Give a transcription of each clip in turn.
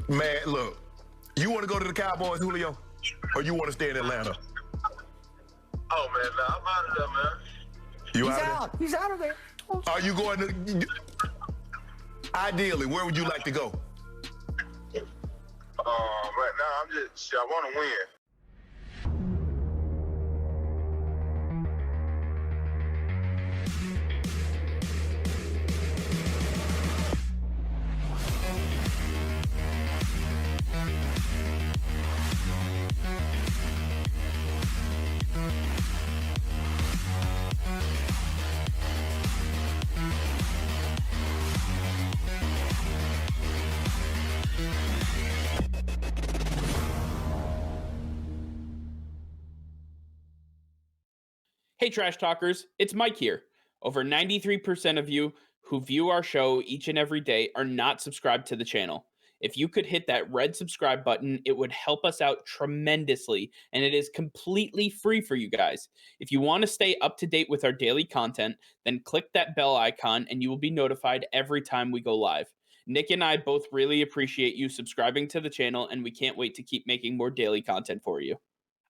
Man, look, you want to go to the Cowboys, Julio, or you want to stay in Atlanta? Oh man, nah, I'm out of there, man. You He's out out. He's out of there. of there? Are you going to? Ideally, where would you like to go? Right now, I want to win. Hey, Trash Talkers, it's Mike here. Over 93% of you who view our show each and every day are not subscribed to the channel. If you could hit that red subscribe button, it would help us out tremendously, and it is completely free for you guys. If you want to stay up to date with our daily content, then click that bell icon and you will be notified every time we go live. Nick and I both really appreciate you subscribing to the channel, and we can't wait to keep making more daily content for you.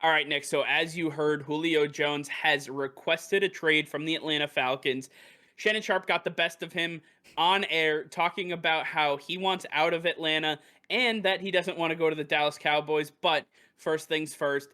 All right, Nick. So as you heard, Julio Jones has requested a trade from the Atlanta Falcons. Shannon Sharpe got the best of him on air, talking about how he wants out of Atlanta and that he doesn't want to go to the Dallas Cowboys. But first things first,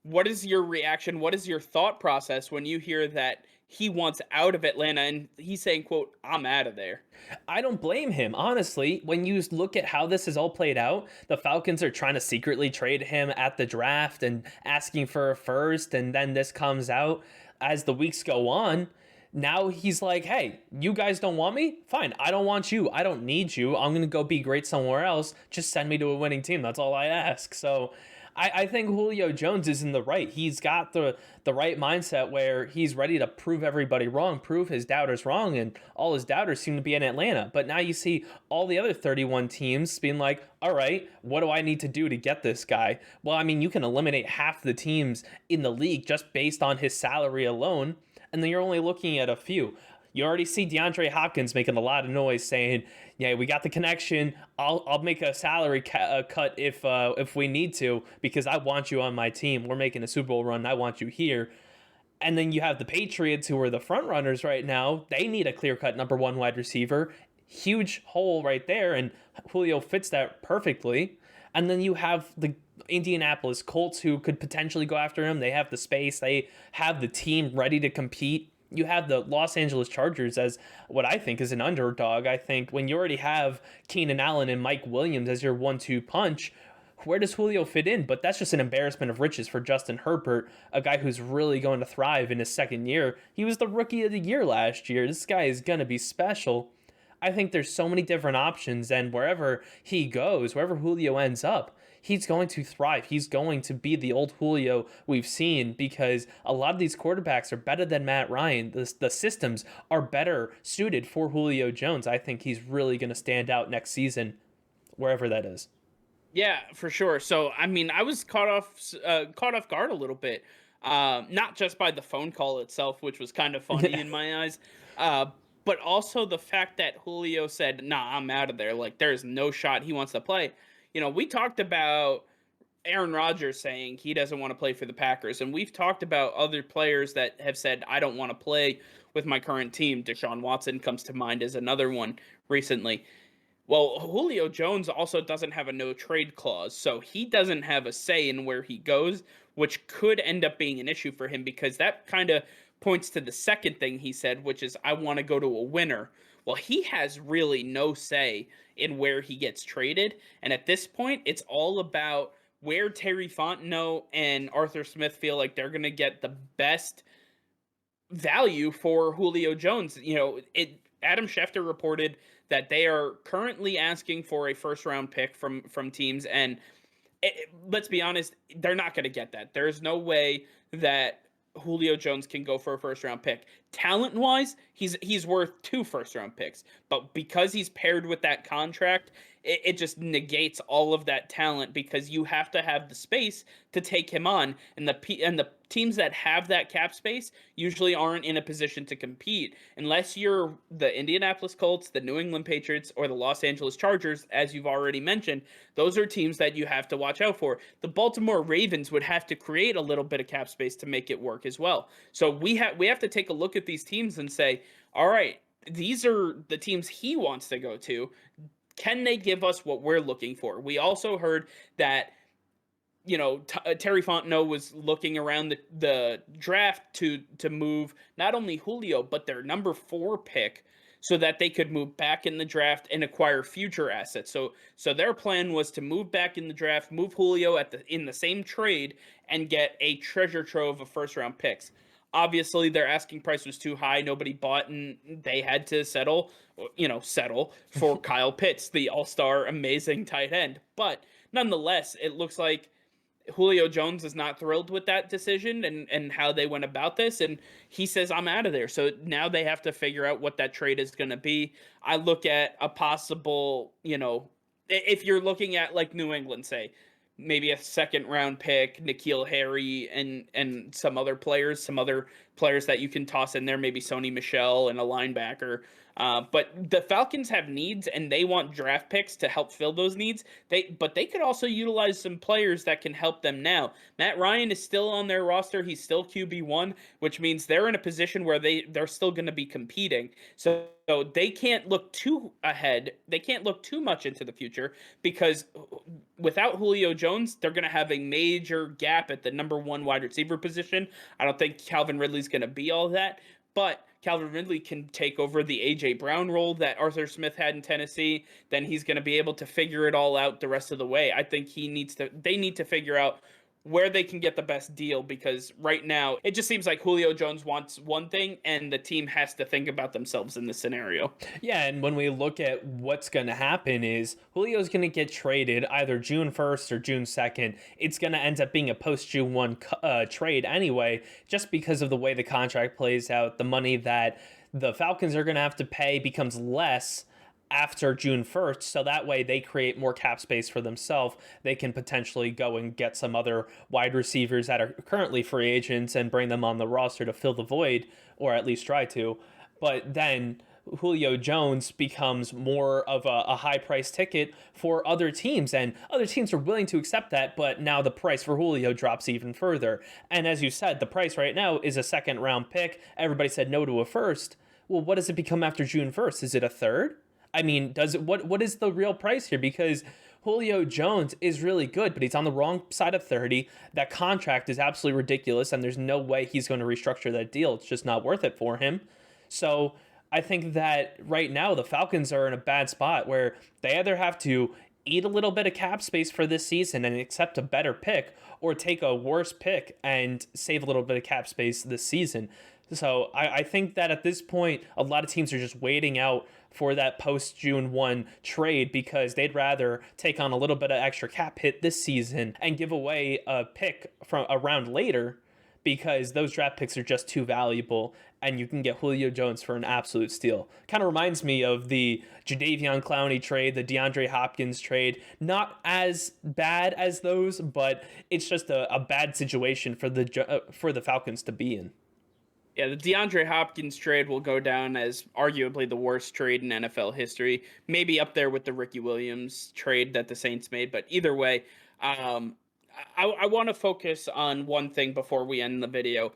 what is your reaction? What is your thought process when you hear that he wants out of Atlanta and he's saying, quote, "I'm out of there"? I don't blame him, honestly. When you look at how this is all played out, the Falcons are trying to secretly trade him at the draft and asking for a first, and then this comes out as the weeks go on. Now he's like, hey, you guys don't want me? Fine, I don't want you. I don't need you. I'm going to go be great somewhere else. Just send me to a winning team. That's all I ask. So I think Julio Jones is in the right. He's got the right mindset where he's ready to prove everybody wrong, prove his doubters wrong, and all his doubters seem to be in Atlanta. But now you see all the other 31 teams being like, all right, what do I need to do to get this guy? Well, I mean, you can eliminate half the teams in the league just based on his salary alone, and then you're only looking at a few. You already see DeAndre Hopkins making a lot of noise saying, yeah, we got the connection. I'll make a salary cut if we need to, because I want you on my team. We're making a Super Bowl run. I want you here. And then you have the Patriots, who are the front runners right now. They need a clear-cut number one wide receiver. Huge hole right there, and Julio fits that perfectly. And then you have the Indianapolis Colts, who could potentially go after him. They have the space. They have the team ready to compete. You have the Los Angeles Chargers as what I think is an underdog. I think when you already have Keenan Allen and Mike Williams as your 1-2 punch, where does Julio fit in? But that's just an embarrassment of riches for Justin Herbert, a guy who's really going to thrive in his second year. He was the rookie of the year last year. This guy is going to be special. I think there's so many different options, and wherever he goes, wherever Julio ends up, he's going to thrive. He's going to be the old Julio we've seen, because a lot of these quarterbacks are better than Matt Ryan. The systems are better suited for Julio Jones. I think he's really going to stand out next season, wherever that is. Yeah, for sure. So, I mean, I was caught off guard a little bit, not just by the phone call itself, which was kind of funny in my eyes, but also the fact that Julio said, "Nah, I'm out of there." Like, there's no shot he wants to play. You know, we talked about Aaron Rodgers saying he doesn't want to play for the Packers, and we've talked about other players that have said, "I don't want to play with my current team." Deshaun Watson comes to mind as another one recently. Well, Julio Jones also doesn't have a no trade clause, so he doesn't have a say in where he goes, which could end up being an issue for him, because that kind of points to the second thing he said, which is, "I want to go to a winner." Well, he has really no say in where he gets traded, and at this point, it's all about where Terry Fontenot and Arthur Smith feel like they're going to get the best value for Julio Jones. You know, Adam Schefter reported that they are currently asking for a first round pick from teams, and let's be honest, they're not going to get that. There's no way that Julio Jones can go for a first round pick. Talent wise, he's worth 2 first round picks, but because he's paired with that contract, it just negates all of that talent because you have to have the space to take him on, and the teams that have that cap space usually aren't in a position to compete unless you're the Indianapolis Colts, the New England Patriots, or the Los Angeles Chargers, as you've already mentioned. Those are teams that you have to watch out for. The Baltimore Ravens would have to create a little bit of cap space to make it work as well. So we have to take a look at these teams and say, all right, these are the teams he wants to go to. Can they give us what we're looking for? We also heard that Terry Fontenot was looking around the draft to move not only Julio but their number 4 pick so that they could move back in the draft and acquire future assets. So their plan was to move back in the draft, move Julio in the same trade, and get a treasure trove of first round picks. Obviously, their asking price was too high. Nobody bought, and they had to settle for Kyle Pitts, the all-star, amazing tight end. But nonetheless, it looks like Julio Jones is not thrilled with that decision and how they went about this, and he says, I'm out of there. So now they have to figure out what that trade is going to be. I look at a possible, if you're looking at like New England, say, maybe a second-round pick, N'Keal Harry, and some other players that you can toss in there, maybe Sony Michel and a linebacker. But the Falcons have needs, and they want draft picks to help fill those needs. But they could also utilize some players that can help them now. Matt Ryan is still on their roster. He's still QB1, which means they're in a position where they're still going to be competing. So they can't look too ahead. They can't look too much into the future because without Julio Jones, they're going to have a major gap at the number 1 wide receiver position. I don't think Calvin Ridley's going to be all that, but Calvin Ridley can take over the A.J. Brown role that Arthur Smith had in Tennessee. Then he's going to be able to figure it all out the rest of the way. I think they need to figure out where they can get the best deal, because right now it just seems like Julio Jones wants one thing and the team has to think about themselves in this scenario. Yeah, and when we look at what's going to happen is Julio's going to get traded either June 1st or June 2nd. It's going to end up being a post-June 1 trade anyway, just because of the way the contract plays out. The money that the Falcons are going to have to pay becomes less after June 1st, so that way they create more cap space for themselves. They can potentially go and get some other wide receivers that are currently free agents and bring them on the roster to fill the void, or at least try to. But then Julio Jones becomes more of a high price ticket for other teams, and other teams are willing to accept that, but now the price for Julio drops even further. And as you said, the price right now is a second round pick. Everybody said no to a first. Well, what does it become after June 1st? Is it a third? I mean, what is the real price here? Because Julio Jones is really good, but he's on the wrong side of 30. That contract is absolutely ridiculous, and there's no way he's going to restructure that deal. It's just not worth it for him. So I think that right now the Falcons are in a bad spot where they either have to eat a little bit of cap space for this season and accept a better pick, or take a worse pick and save a little bit of cap space this season. So I think that at this point, a lot of teams are just waiting out for that post-June 1 trade because they'd rather take on a little bit of extra cap hit this season and give away a pick from a round later, because those draft picks are just too valuable and you can get Julio Jones for an absolute steal. Kind of reminds me of the Jadeveon Clowney trade, the DeAndre Hopkins trade. Not as bad as those, but it's just a bad situation for the Falcons to be in. Yeah, the DeAndre Hopkins trade will go down as arguably the worst trade in NFL history. Maybe up there with the Ricky Williams trade that the Saints made. But either way, I want to focus on one thing before we end the video.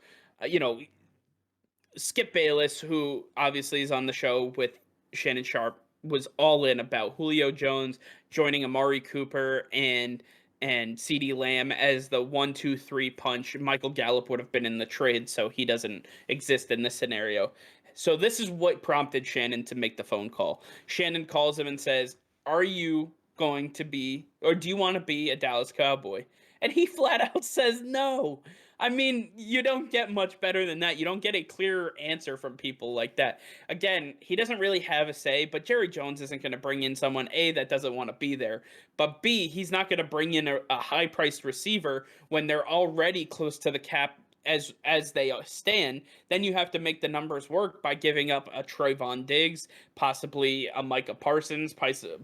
Skip Bayless, who obviously is on the show with Shannon Sharpe, was all in about Julio Jones joining Amari Cooper and CeeDee Lamb as the 1-2-3 punch. Michael Gallup would have been in the trade, so he doesn't exist in this scenario. So this is what prompted Shannon to make the phone call. Shannon calls him and says, are you going to be, or do you want to be a Dallas Cowboy? And he flat out says no. I mean, you don't get much better than that. You don't get a clear answer from people like that. Again, he doesn't really have a say, but Jerry Jones isn't going to bring in someone, A, that doesn't want to be there, but B, he's not going to bring in a high-priced receiver when they're already close to the cap as they stand, then you have to make the numbers work by giving up a Trayvon Diggs, possibly a Micah Parsons,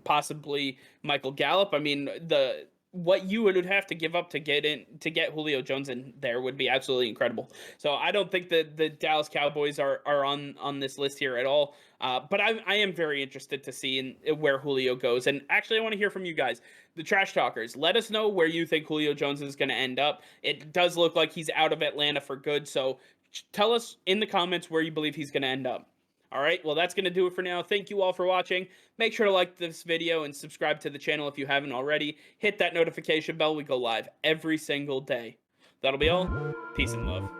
possibly Michael Gallup. I mean, what you would have to give up to get Julio Jones in there would be absolutely incredible. So I don't think that the Dallas Cowboys are on this list here at all. But I am very interested to see where Julio goes. And actually, I want to hear from you guys, the trash talkers. Let us know where you think Julio Jones is going to end up. It does look like he's out of Atlanta for good. So tell us in the comments where you believe he's going to end up. All right, well, that's going to do it for now. Thank you all for watching. Make sure to like this video and subscribe to the channel if you haven't already. Hit that notification bell. We go live every single day. That'll be all. Peace and love.